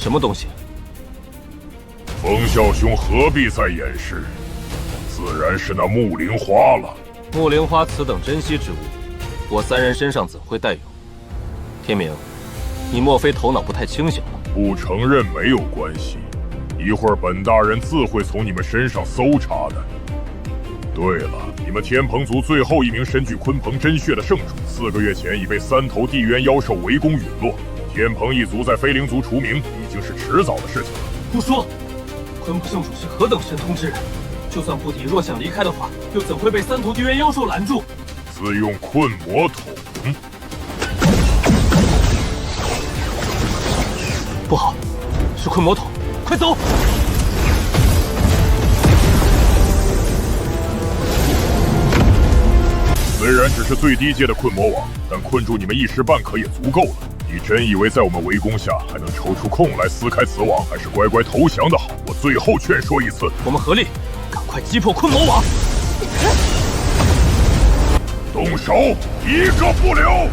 什么东西？风啸兄何必再掩饰？自然是那木灵花了。木灵花此等珍稀之物，我三人身上怎会带有？天明，你莫非头脑不太清醒了？不承认没有关系，一会儿本大人自会从你们身上搜查的。对了，你们天蓬族最后一名身具鲲鹏真血的圣主，4个月前已被3头地渊妖兽围攻陨落。天蓬一族在非灵族除名，已经是迟早的事情了。胡说！鲲鹏圣主是何等神通之人，就算不敌，若想离开的话，又怎会被3头地渊妖兽拦住？自用困魔桶。不好，是困魔桶，快走！虽然只是最低阶的困魔网，但困住你们一时半刻也足够了。你真以为在我们围攻下还能抽出空来撕开此网，还是乖乖投降的好？我最后劝说一次，我们合力，赶快击破困魔网！动手，一个不留！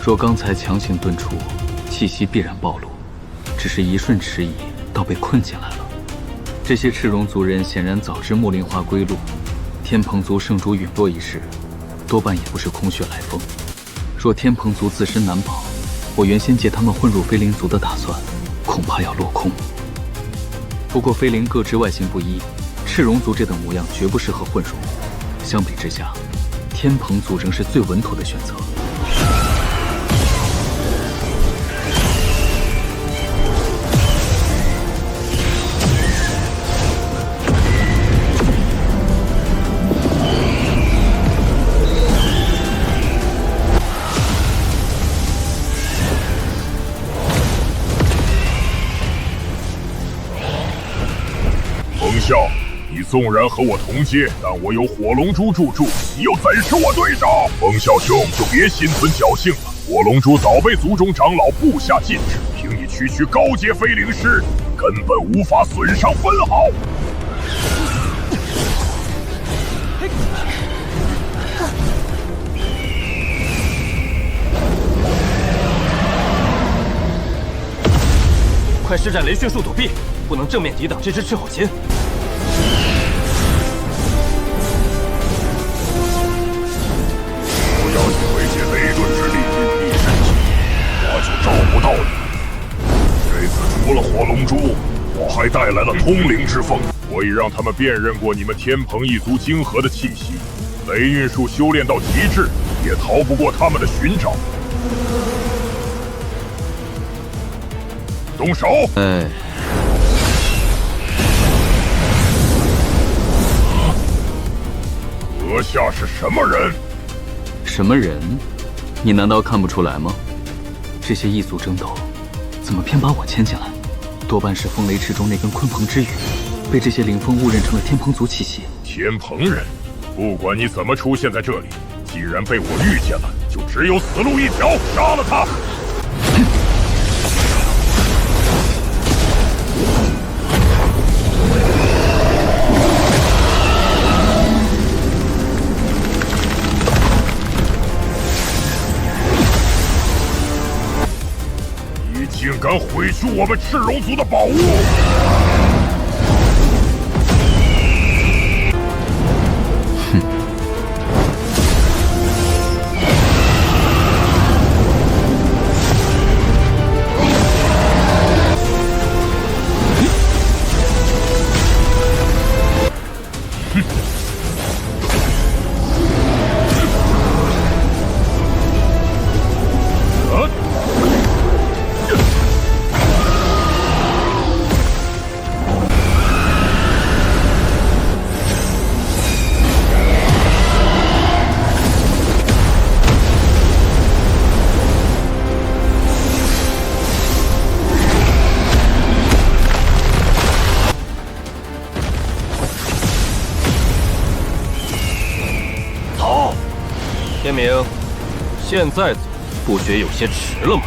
若刚才强行遁出，气息必然暴露，只是一瞬迟疑，倒被困进来了。这些赤绒族人显然早知木灵花归路，天蓬族圣主陨落一事，多半也不是空穴来风。若天蓬族自身难保，我原先借他们混入非灵族的打算，恐怕要落空。不过非灵各支外形不一，赤绒族这等模样绝不适合混入。相比之下，天蓬族仍是最稳妥的选择。你纵然和我同阶，但我有火龙珠助助，你又怎是我对手？风啸兄就别心存侥幸了，火龙珠早被族中长老布下禁制，凭你区区高阶非灵师，根本无法损伤分毫。快施展雷迅术躲避，不能正面抵挡这只赤吼禽。不要以为借雷遁之力隐蔽身形，我就找不到你。这次除了火龙珠，我还带来了通灵之风，我已让他们辨认过你们天蓬一族晶核的气息。雷运术修炼到极致，也逃不过他们的寻找。动手！阁下是什么人？什么人？你难道看不出来吗？这些异族争斗，怎么偏把我牵进来？多半是风雷池中那根鲲鹏之羽，被这些灵风误认成了天蓬族气息。天蓬人，不管你怎么出现在这里，既然被我遇见了，就只有死路一条，杀了他！竟敢毁去我们赤绒族的宝物！天明，现在走不觉有些迟了吗？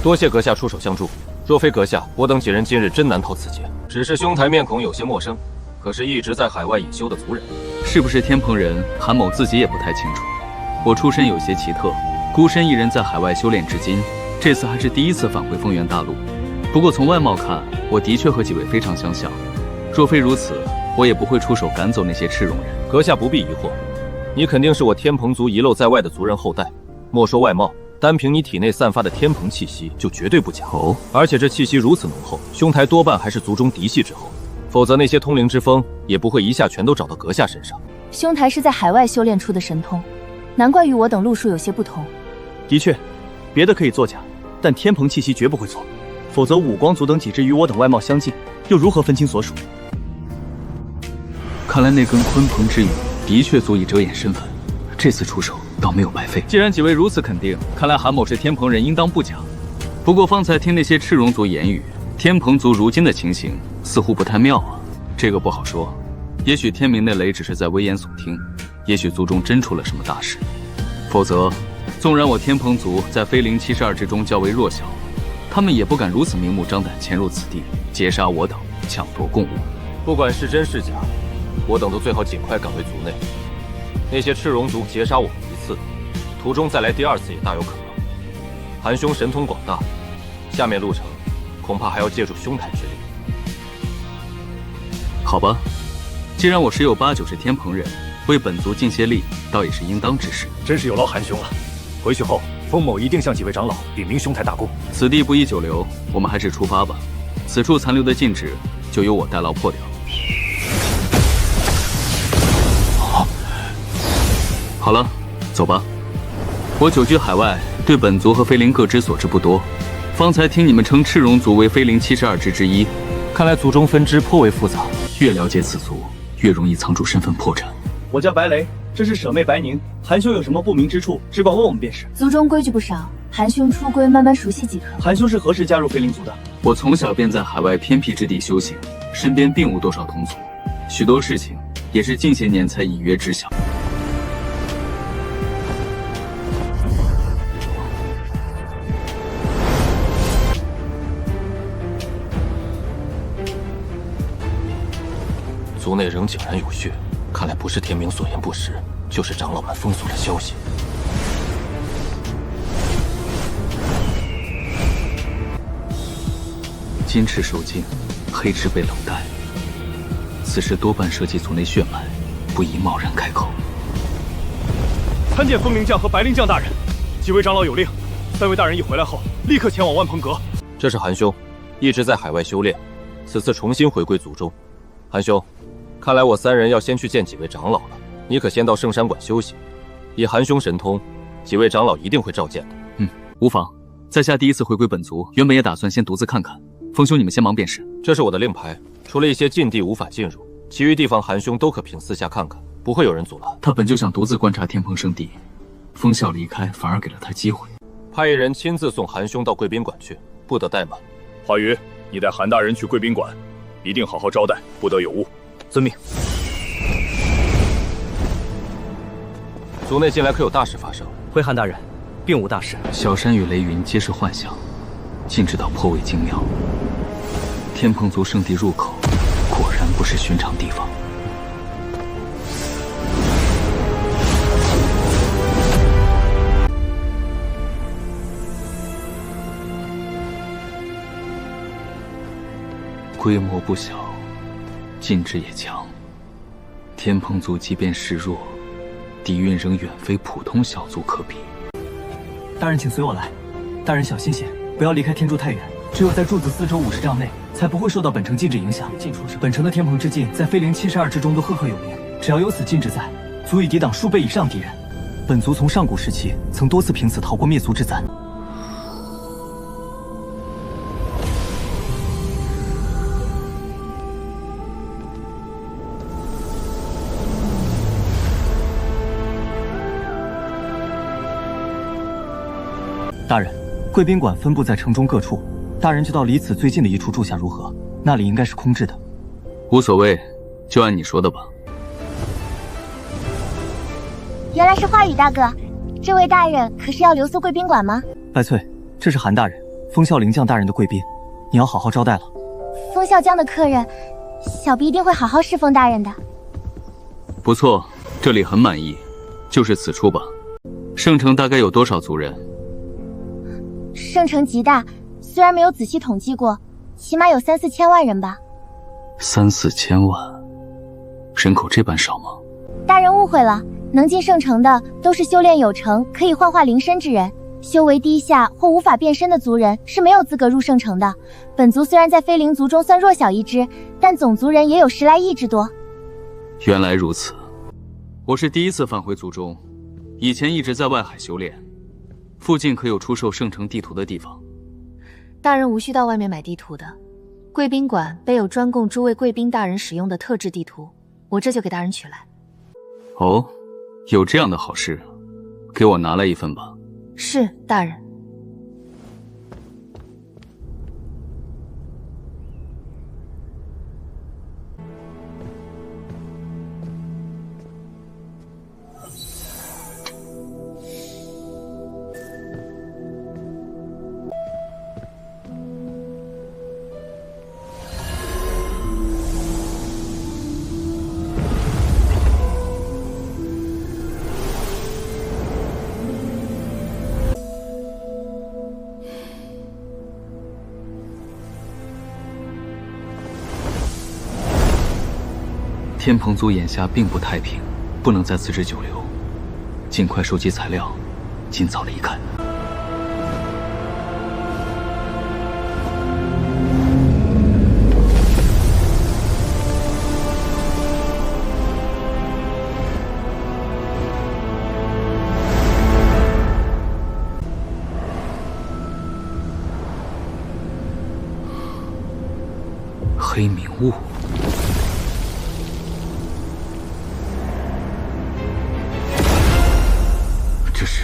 多谢阁下出手相助，若非阁下，我等几人今日真难逃此劫。只是兄台面孔有些陌生，可是一直在海外隐修的族人，是不是天蓬人？韩某自己也不太清楚。我出身有些奇特，孤身一人在海外修炼至今，这次还是第一次返回风原大陆。不过从外貌看，我的确和几位非常相像。若非如此，我也不会出手赶走那些赤绒人。阁下不必疑惑，你肯定是我天蓬族遗漏在外的族人后代。莫说外貌，单凭你体内散发的天蓬气息，就绝对不假。哦，而且这气息如此浓厚，兄台多半还是族中嫡系之后，否则那些通灵之风也不会一下全都找到阁下身上。兄台是在海外修炼出的神通，难怪与我等路数有些不同。的确，别的可以作假，但天蓬气息绝不会错，否则五光族等几只与我等外貌相近，又如何分清所属？看来那根鲲鹏之羽的确足以遮掩身份，这次出手倒没有白费。既然几位如此肯定，看来韩某是天蓬人，应当不假。不过方才听那些赤绒族言语，天蓬族如今的情形似乎不太妙啊。这个不好说，也许天明那雷只是在危言耸听，也许族中真出了什么大事。否则，纵然我天蓬族在飞灵72之中较为弱小，他们也不敢如此明目张胆潜入此地，劫杀我等，抢夺贡物。不管是真是假，我等都最好尽快赶回族内。那些赤绒族劫杀我们一次，途中再来第二次也大有可能。韩兄神通广大，下面路程恐怕还要借助兄台之力。好吧，既然我十有八九是天蓬人，为本族尽些力，倒也是应当之事。真是有劳韩兄了。回去后，风某一定向几位长老禀明兄台大功。此地不宜久留，我们还是出发吧。此处残留的禁制，就由我代劳破掉。好了，走吧。我久居海外，对本族和飞灵各支所知不多。方才听你们称赤绒族为飞灵72支之一，看来族中分支颇为复杂。越了解此族，越容易藏住身份破绽。我叫白雷，这是舍妹白宁。韩兄有什么不明之处，只管问我们便是。族中规矩不少，韩兄出归，慢慢熟悉即可。韩兄是何时加入飞灵族的？我从小便在海外偏僻之地修行，身边并无多少同族，许多事情也是近些年才隐约知晓。族内仍井然有序，看来不是天明所言不实，就是长老们封锁了消息。金翅受惊，黑翅被冷待，此事多半涉及族内血脉，不宜贸然开口。参见风灵将和白灵将大人，几位长老有令，三位大人一回来后，立刻前往万鹏阁。这是韩兄，一直在海外修炼，此次重新回归族中。韩兄，看来我三人要先去见几位长老了，你可先到圣山馆休息。以韩兄神通，几位长老一定会召见的。无妨。在下第一次回归本族，原本也打算先独自看看。风兄，你们先忙便是。这是我的令牌，除了一些禁地无法进入，其余地方韩兄都可凭私下看看，不会有人阻拦。他本就想独自观察天蓬圣地，风啸离开反而给了他机会。派一人亲自送韩兄到贵宾馆去，不得怠慢。华瑜，你带韩大人去贵宾馆，一定好好招待，不得有误。遵命。族内近来可有大事发生？回韩大人，并无大事。小山与雷云皆是幻象，禁制岛颇为精妙。天蓬族圣地入口果然不是寻常地方。规模不小，禁制也强。天蓬族即便示弱，底蕴仍远非普通小族可比。大人请随我来。大人小心些，不要离开天柱太远。只有在柱子四周50丈内，才不会受到本城禁制影响。本城的天蓬之境，在飞灵72之中都赫赫有名。只要有此禁制在，足以抵挡数倍以上敌人。本族从上古时期曾多次凭此逃过灭族之灾。大人，贵宾馆分布在城中各处，大人就到离此最近的一处住下如何？那里应该是空置的。无所谓，就按你说的吧。原来是花羽大哥，这位大人可是要留宿贵宾馆吗？拜翠，这是韩大人，风啸灵将大人的贵宾。你要好好招待了。风啸江的客人，小婢一定会好好侍奉大人的。不错，这里很满意，就是此处吧。圣城大概有多少族人？圣城极大，虽然没有仔细统计过，起码有3、4千万人吧。3、4千万，人口这般少吗？大人误会了，能进圣城的都是修炼有成、可以幻化灵身之人。修为低下或无法变身的族人是没有资格入圣城的。本族虽然在非灵族中算弱小一支，但总族人也有10来亿之多。原来如此，我是第一次返回族中，以前一直在外海修炼。附近可有出售圣城地图的地方？大人无需到外面买地图的，贵宾馆备有专供诸位贵宾大人使用的特制地图，我这就给大人取来。哦，有这样的好事，给我拿来一份吧。是，大人。天蓬族眼下并不太平，不能再自置久留，尽快收集材料，尽早离开。黑冥雾。这是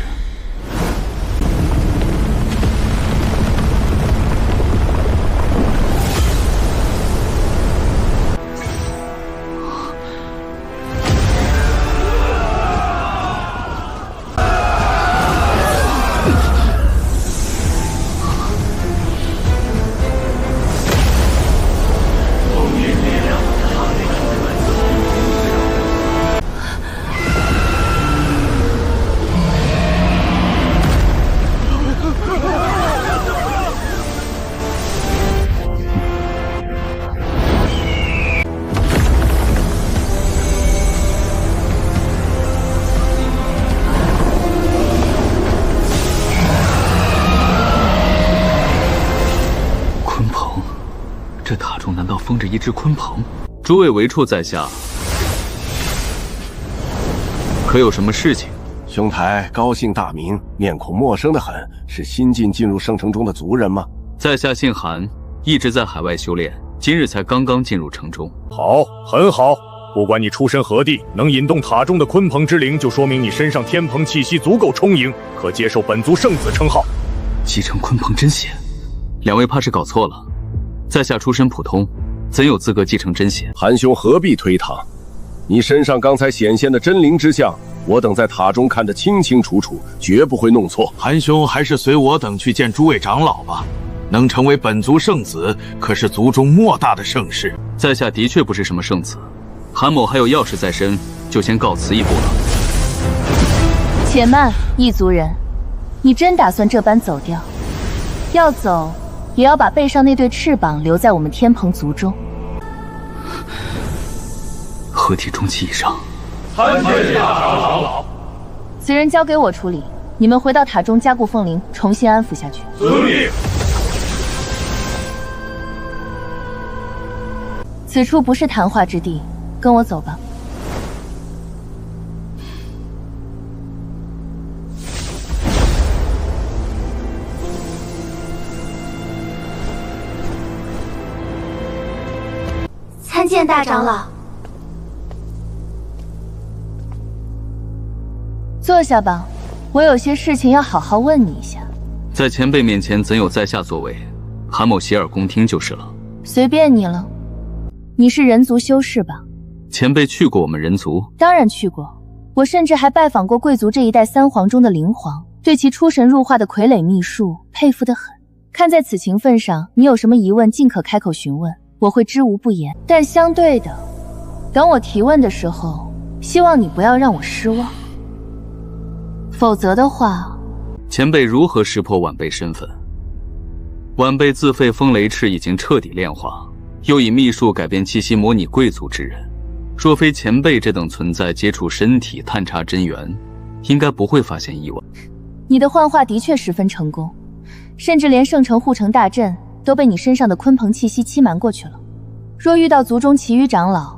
这塔中难道封着一只鲲鹏？诸位为处在下，可有什么事情？兄台高姓大名，面孔陌生的很，是新进入圣城中的族人吗？在下姓韩，一直在海外修炼，今日才刚刚进入城中。好，很好。不管你出身何地，能引动塔中的鲲鹏之灵，就说明你身上天蓬气息足够充盈，可接受本族圣子称号。继承鲲鹏真血，两位怕是搞错了。在下出身普通，怎有资格继承真血？韩兄何必推搪？你身上刚才显现的真灵之象，我等在塔中看得清清楚楚，绝不会弄错。韩兄还是随我等去见诸位长老吧。能成为本族圣子，可是族中莫大的盛事。在下的确不是什么圣子，韩某还有要事在身，就先告辞一步了。且慢，异族人，你真打算这般走掉？要走，也要把背上那对翅膀留在我们天蓬族中。合体中期以上，参见大长老。此人交给我处理，你们回到塔中加固凤灵，重新安抚下去。遵命。此处不是谈话之地，跟我走吧。参见大长老。坐下吧，我有些事情要好好问你一下。在前辈面前怎有在下作为？韩某洗耳恭听就是了。随便你了。你是人族修士吧？前辈去过我们人族？当然去过，我甚至还拜访过贵族这一代三皇中的灵皇，对其出神入化的傀儡秘术佩服得很。看在此情分上，你有什么疑问尽可开口询问，我会知无不言。但相对的，等我提问的时候，希望你不要让我失望，否则的话……前辈如何识破晚辈身份？晚辈自废风雷翅已经彻底炼化，又以秘术改变气息模拟贵族之人。若非前辈这等存在接触身体探查真元，应该不会发现意外。你的幻化的确十分成功，甚至连圣城护城大阵都被你身上的鲲鹏气息欺瞒过去了。若遇到族中其余长老，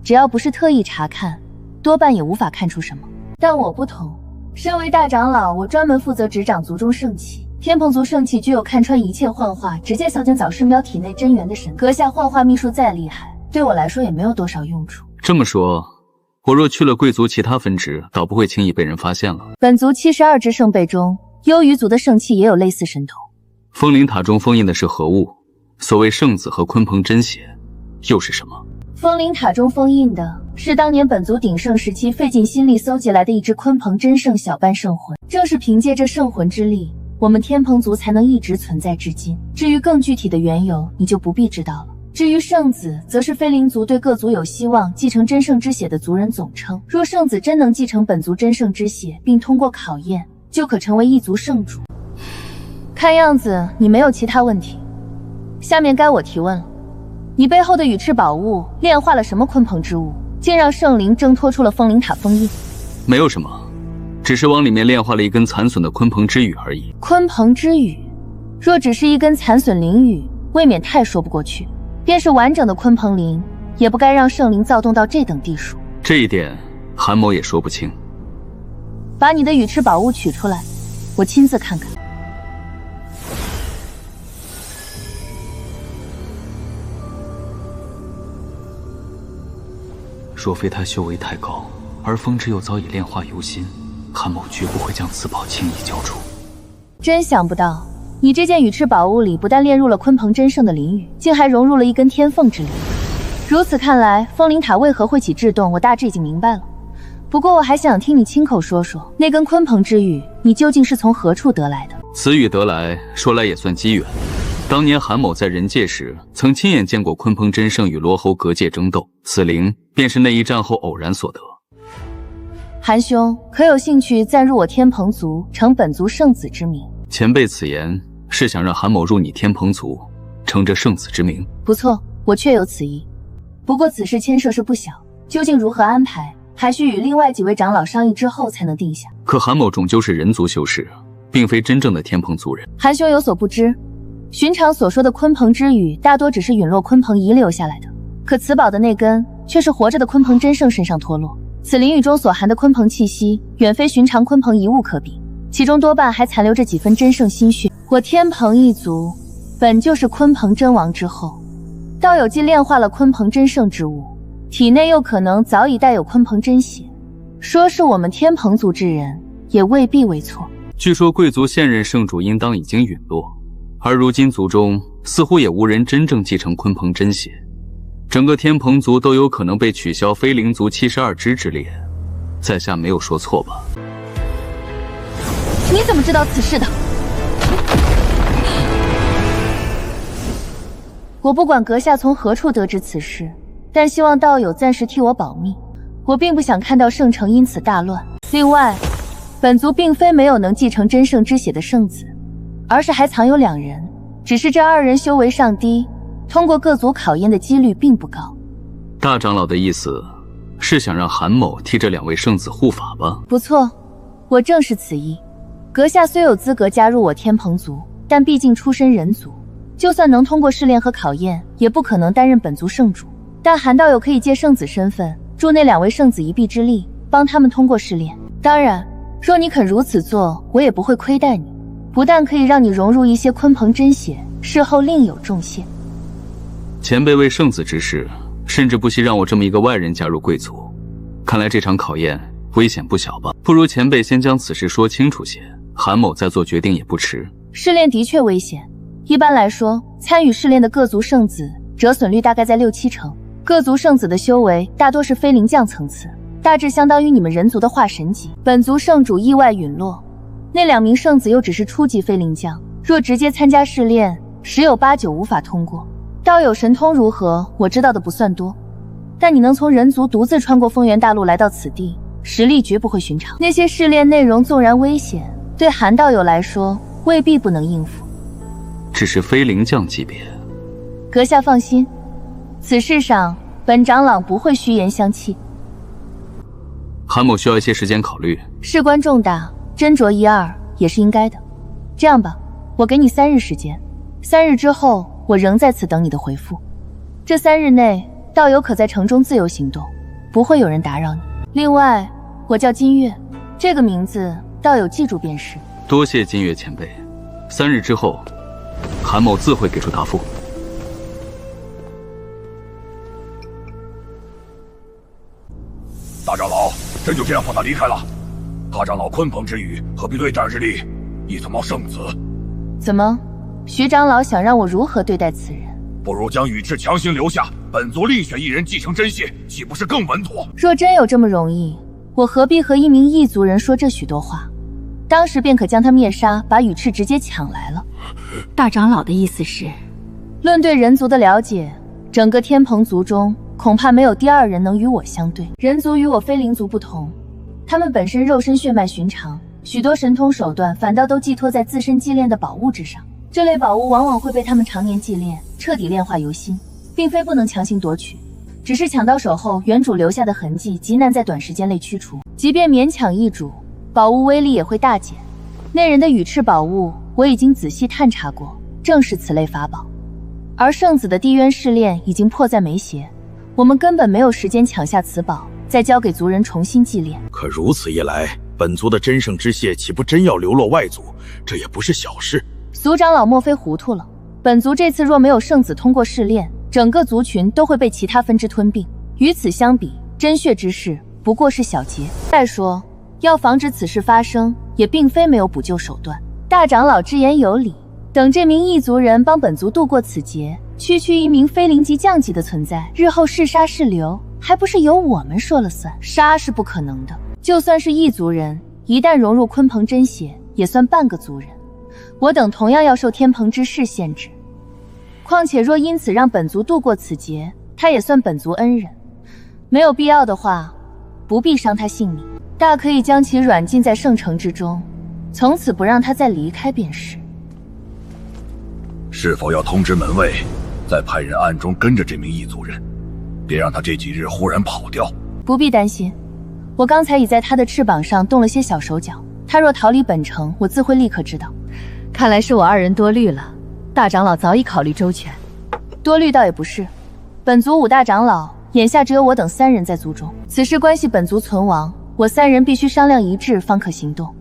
只要不是特意查看，多半也无法看出什么。但我不同，身为大长老，我专门负责执掌族中圣器。天蓬族圣器具有看穿一切幻化，直接扫进早师苗体内真元的神。阁下幻化秘术再厉害，对我来说也没有多少用处。这么说，我若去了贵族其他分支，倒不会轻易被人发现了。本族72支圣辈中，幽鱼族的圣器也有类似神通。风灵塔中封印的是何物？所谓圣子和鲲鹏真血，又是什么？风灵塔中封印的是当年本族鼎盛时期费尽心力搜集来的一只鲲鹏真圣小半圣魂。正是凭借这圣魂之力，我们天蓬族才能一直存在至今。至于更具体的缘由，你就不必知道了。至于圣子，则是非灵族对各族有希望继承真圣之血的族人总称。若圣子真能继承本族真圣之血，并通过考验，就可成为一族圣主。看样子你没有其他问题，下面该我提问了。你背后的羽翅宝物炼化了什么鲲鹏之物，竟让圣灵挣脱出了风灵塔封印？没有什么，只是往里面炼化了一根残损的鲲鹏之羽而已。鲲鹏之羽，若只是一根残损灵羽，未免太说不过去。便是完整的鲲鹏灵，也不该让圣灵躁动到这等地数。这一点，韩某也说不清。把你的羽翅宝物取出来，我亲自看看。若非他修为太高，而风之又早已炼化由心，韩某绝不会将此宝轻易交出。真想不到，你这件羽翅宝物里不但炼入了鲲鹏真圣的灵羽，竟还融入了一根天凤之灵。如此看来，风灵塔为何会起质动，我大致已经明白了。不过我还想听你亲口说说，那根鲲鹏之羽，你究竟是从何处得来的？此羽得来，说来也算机缘。当年韩某在人界时，曾亲眼见过鲲鹏真圣与罗侯隔界争斗，此灵便是那一战后偶然所得。韩兄，可有兴趣暂入我天蓬族，承本族圣子之名？前辈此言是想让韩某入你天蓬族，承这圣子之名？不错，我确有此意。不过此事牵涉是不小，究竟如何安排，还需与另外几位长老商议之后才能定下。可韩某终究是人族修士，并非真正的天蓬族人。韩兄有所不知，寻常所说的鲲鹏之羽，大多只是陨落鲲鹏遗留下来的，可此宝的那根却是活着的鲲鹏真圣身上脱落。此灵羽中所含的鲲鹏气息，远非寻常鲲鹏一物可比，其中多半还残留着几分真圣心血。我天蓬一族本就是鲲鹏真王之后，道友既炼化了鲲鹏真圣之物，体内又可能早已带有鲲鹏真血，说是我们天蓬族之人，也未必为错。据说贵族现任圣主应当已经陨落，而如今族中似乎也无人真正继承鲲鹏真血，整个天蓬族都有可能被取消非灵族72支之列，在下没有说错吧？你怎么知道此事的？我不管阁下从何处得知此事，但希望道友暂时替我保密。我并不想看到圣城因此大乱。另外，本族并非没有能继承真圣之血的圣子，而是还藏有2人，只是这2人修为尚低，通过各族考验的几率并不高。大长老的意思是想让韩某替这2位圣子护法吧？不错，我正是此意。阁下虽有资格加入我天蓬族，但毕竟出身人族，就算能通过试炼和考验，也不可能担任本族圣主。但韩道友可以借圣子身份，助那2位圣子一臂之力，帮他们通过试炼。当然，若你肯如此做，我也不会亏待你，不但可以让你融入一些鲲鹏真血，事后另有重谢。前辈为圣子之事，甚至不惜让我这么一个外人加入贵族，看来这场考验危险不小吧？不如前辈先将此事说清楚些，韩某再做决定也不迟。试炼的确危险，一般来说，参与试炼的各族圣子折损率大概在6-7成。各族圣子的修为大多是非灵将层次，大致相当于你们人族的化神级。本族圣主意外陨落，那2名圣子又只是初级非灵将，若直接参加试炼，十有八九无法通过。道友神通如何，我知道的不算多，但你能从人族独自穿过风原大陆来到此地，实力绝不会寻常。那些试炼内容纵然危险，对韩道友来说未必不能应付。只是飞灵将级别。阁下放心，此事上本长老不会虚言相弃。韩某需要一些时间考虑。事关重大，斟酌一二也是应该的。这样吧，我给你3日时间，3日之后我仍在此等你的回复。这3日内，道友可在城中自由行动，不会有人打扰你。另外，我叫金月，这个名字道友记住便是。多谢金月前辈。3日之后，韩某自会给出答复。大长老，真就这样放他离开了？大长老鲲鹏之语，何必对战之力？一尊冒圣子。怎么，徐长老想让我如何对待此人？不如将羽翅强行留下，本族另选一人继承真血，岂不是更稳妥？若真有这么容易，我何必和一名异族人说这许多话？当时便可将他灭杀，把羽翅直接抢来了。大长老的意思是，论对人族的了解，整个天蓬族中恐怕没有第二人能与我相对。人族与我非灵族不同，他们本身肉身血脉寻常，许多神通手段反倒都寄托在自身祭炼的宝物之上。这类宝物往往会被他们常年祭炼，彻底炼化由心，并非不能强行夺取，只是抢到手后，原主留下的痕迹极难在短时间内去除。即便勉强易主，宝物威力也会大减。那人的羽翅宝物我已经仔细探查过，正是此类法宝。而圣子的地渊试炼已经迫在眉睫，我们根本没有时间抢下此宝，再交给族人重新祭炼。可如此一来，本族的真圣之血岂不真要流落外族？这也不是小事。族长老莫非糊涂了？本族这次若没有圣子通过试炼，整个族群都会被其他分支吞并。与此相比，真血之事不过是小节。再说，要防止此事发生，也并非没有补救手段。大长老之言有理，等这名异族人帮本族度过此劫，区区一名非灵级降级的存在，日后是杀是留，还不是由我们说了算？杀是不可能的，就算是异族人，一旦融入鲲鹏真血，也算半个族人。我等同样要受天蓬之誓限制。况且若因此让本族度过此劫，他也算本族恩人。没有必要的话，不必伤他性命，大可以将其软禁在圣城之中，从此不让他再离开便是。是否要通知门卫，再派人暗中跟着这名异族人，别让他这几日忽然跑掉？不必担心，我刚才已在他的翅膀上动了些小手脚，他若逃离本城，我自会立刻知道。看来是我二人多虑了，大长老早已考虑周全。多虑倒也不是，本族5大长老眼下只有我等3人在族中，此事关系本族存亡，我3人必须商量一致方可行动，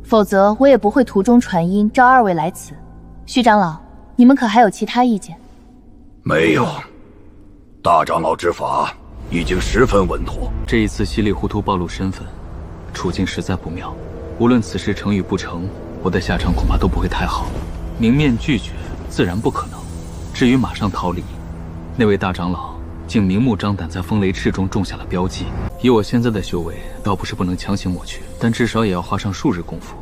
否则我也不会途中传音召2位来此。徐长老，你们可还有其他意见？没有，大长老之法已经十分稳妥。这一次稀里糊涂暴露身份，处境实在不妙。无论此事成与不成，我的下场恐怕都不会太好。明面拒绝自然不可能，至于马上逃离，那位大长老竟明目张胆在风雷赤中种下了标记。以我现在的修为，倒不是不能强行抹去，但至少也要花上数日功夫。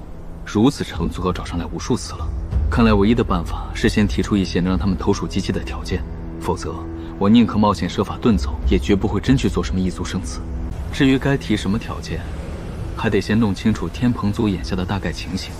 如此程足够找上来无数次了。看来唯一的办法是先提出一些能让他们投鼠忌器的条件，否则我宁可冒险设法遁走，也绝不会真去做什么异族圣子。至于该提什么条件，还得先弄清楚天蓬族眼下的大概情形。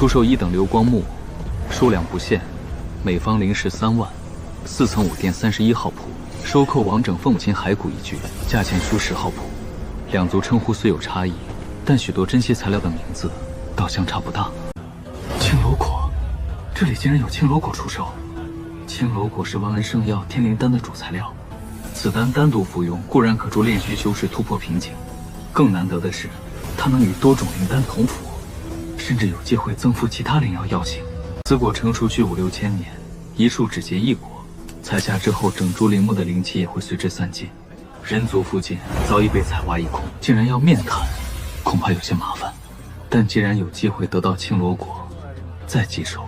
出售1等流光木，数量不限，每方灵石3万，4层5殿31号铺。收购王整凤琴骸骨1具，价钱出10号铺。两族称呼虽有差异，但许多珍稀材料的名字倒相差不大。青罗果，这里竟然有青罗果出售。青罗果是万安圣药天灵丹的主材料，此丹单独服用固然可助炼虚修士突破瓶颈，更难得的是，它能与多种灵丹同服，甚至有机会增幅其他灵药药性。此果成熟需5、6千年，一树只结一果。采下之后，整株灵木的灵气也会随之散尽。人族附近早已被采挖一空，竟然要面谈，恐怕有些麻烦。但既然有机会得到青罗果，再棘手，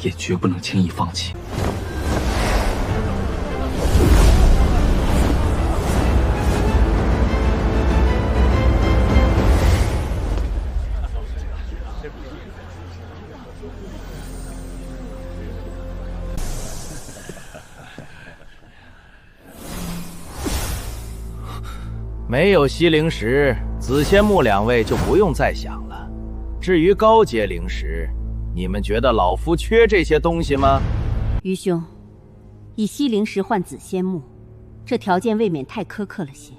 也绝不能轻易放弃。没有吸灵石，紫仙木2位就不用再想了。至于高阶灵石，你们觉得老夫缺这些东西吗？余兄，以吸灵石换紫仙木，这条件未免太苛刻了些。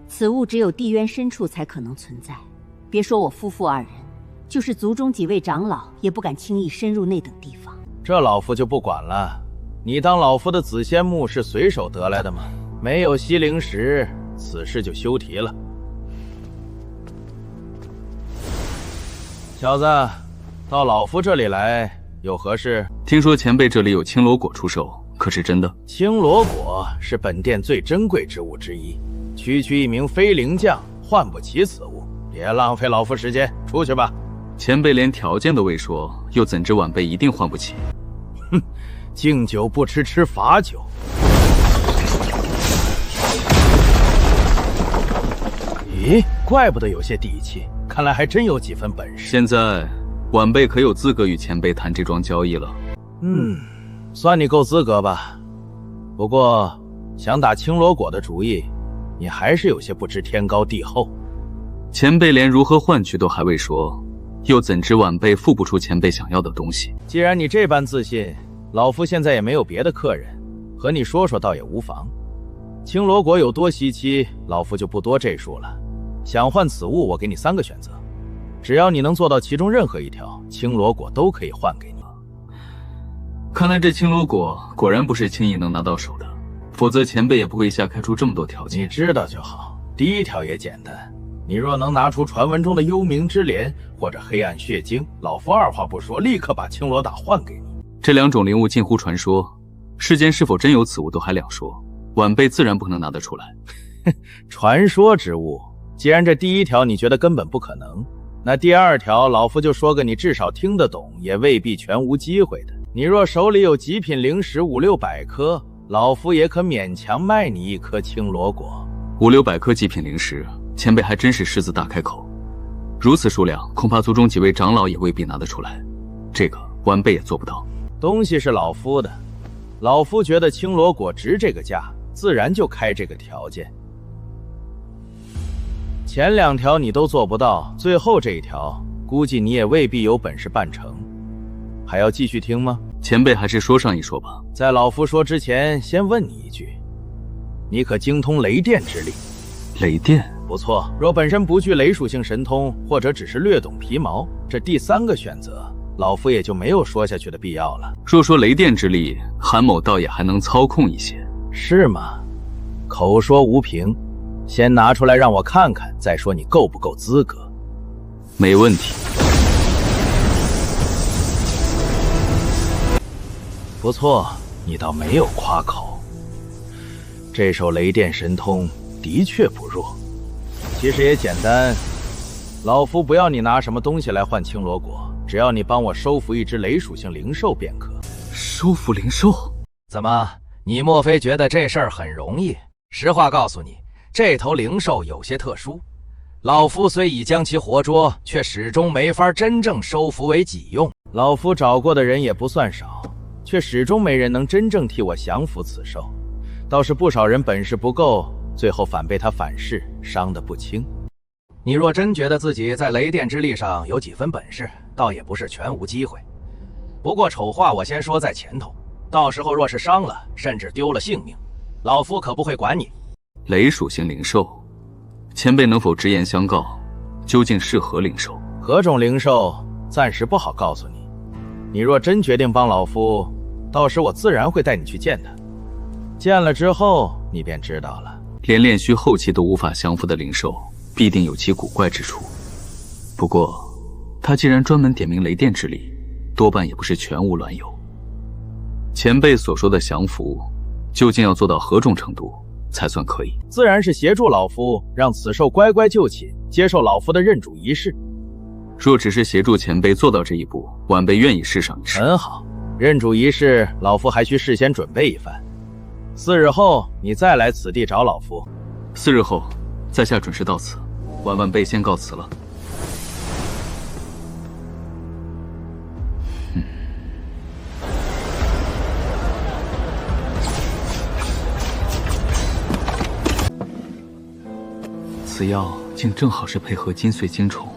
此物只有地渊深处才可能存在，别说我夫妇2人，就是族中几位长老也不敢轻易深入那等地方。这老夫就不管了。你当老夫的紫仙木是随手得来的吗？没有吸灵石，此事就休提了。小子，到老夫这里来有何事？听说前辈这里有青罗果出售，可是真的？青罗果是本殿最珍贵之物之一，区一名飞灵将换不起此物，别浪费老夫时间，出去吧。前辈连条件都未说，又怎知晚辈一定换不起？哼，敬酒不吃吃罚酒。咦，怪不得有些底气，看来还真有几分本事。现在，晚辈可有资格与前辈谈这桩交易了。算你够资格吧。不过，想打青罗果的主意，你还是有些不知天高地厚。前辈连如何换取都还未说，又怎知晚辈付不出前辈想要的东西？既然你这般自信，老夫现在也没有别的客人，和你说说倒也无妨。青罗果有多稀奇，老夫就不多赘述了。想换此物，我给你3个选择，只要你能做到其中任何一条，青罗果都可以换给你。看来这青罗果果然不是轻易能拿到手的，否则前辈也不会一下开出这么多条件。你知道就好。第一条也简单，你若能拿出传闻中的幽冥之莲或者黑暗血晶，老夫2话不说，立刻把青罗打换给你。这2种灵物近乎传说，世间是否真有此物都还两说，晚辈自然不可能拿得出来。传说之物，既然这第一条你觉得根本不可能，那第2条老夫就说个你至少听得懂，也未必全无机会的。你若手里有极品灵石5、6百颗，老夫也可勉强卖你1颗青罗果。5、6百颗极品灵石，前辈还真是狮子大开口。如此数量，恐怕族中几位长老也未必拿得出来，这个晚辈也做不到。东西是老夫的，老夫觉得青罗果值这个价，自然就开这个条件。前2条你都做不到，最后这一条，估计你也未必有本事办成。还要继续听吗？前辈还是说上一说吧。在老夫说之前，先问你一句，你可精通雷电之力？雷电？不错。若本身不具雷属性神通，或者只是略懂皮毛，这第3个选择，老夫也就没有说下去的必要了。若说雷电之力，韩某倒也还能操控一些。是吗？口说无凭，先拿出来让我看看，再说你够不够资格。没问题。不错，你倒没有夸口。这手雷电神通的确不弱，其实也简单。老夫不要你拿什么东西来换青罗果，只要你帮我收服一只雷属性灵兽便可。收服灵兽？怎么，你莫非觉得这事儿很容易？实话告诉你，这头灵兽有些特殊。老夫虽已将其活捉，却始终没法真正收服为己用。老夫找过的人也不算少，却始终没人能真正替我降服此兽。倒是不少人本事不够，最后反被他反噬，伤得不轻。你若真觉得自己在雷电之力上有几分本事，倒也不是全无机会。不过丑话我先说在前头，到时候若是伤了，甚至丢了性命，老夫可不会管你。雷属性灵兽，前辈能否直言相告，究竟是何灵兽？何种灵兽，暂时不好告诉你。你若真决定帮老夫，到时我自然会带你去见他。见了之后，你便知道了。连炼虚后期都无法降服的灵兽，必定有其古怪之处。不过，他既然专门点名雷电之力，多半也不是全无卵有。前辈所说的降服，究竟要做到何种程度才算可以？自然是协助老夫让此兽乖乖就寝，接受老夫的认主仪式。若只是协助前辈做到这一步，晚辈愿意试上一试。很好，认主仪式老夫还需事先准备一番。4日后你再来此地找老夫。4日后，在下准时到此。晚辈先告辞了。此药竟正好是配合金穗精虫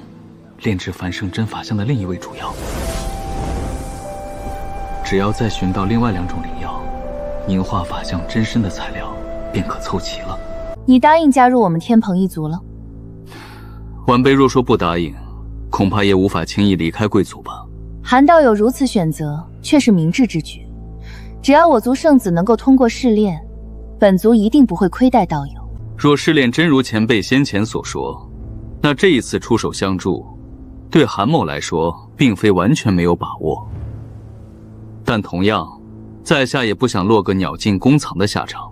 炼制繁盛真法相的另一味主药。只要再寻到另外2种灵药，凝化法相真身的材料便可凑齐了。你答应加入我们天蓬一族了？晚辈若说不答应，恐怕也无法轻易离开贵族吧。韩道友如此选择，却是明智之举。只要我族圣子能够通过试炼，本族一定不会亏待道友。若试炼真如前辈先前所说，那这一次出手相助，对韩某来说并非完全没有把握。但同样，在下也不想落个鸟尽弓藏的下场。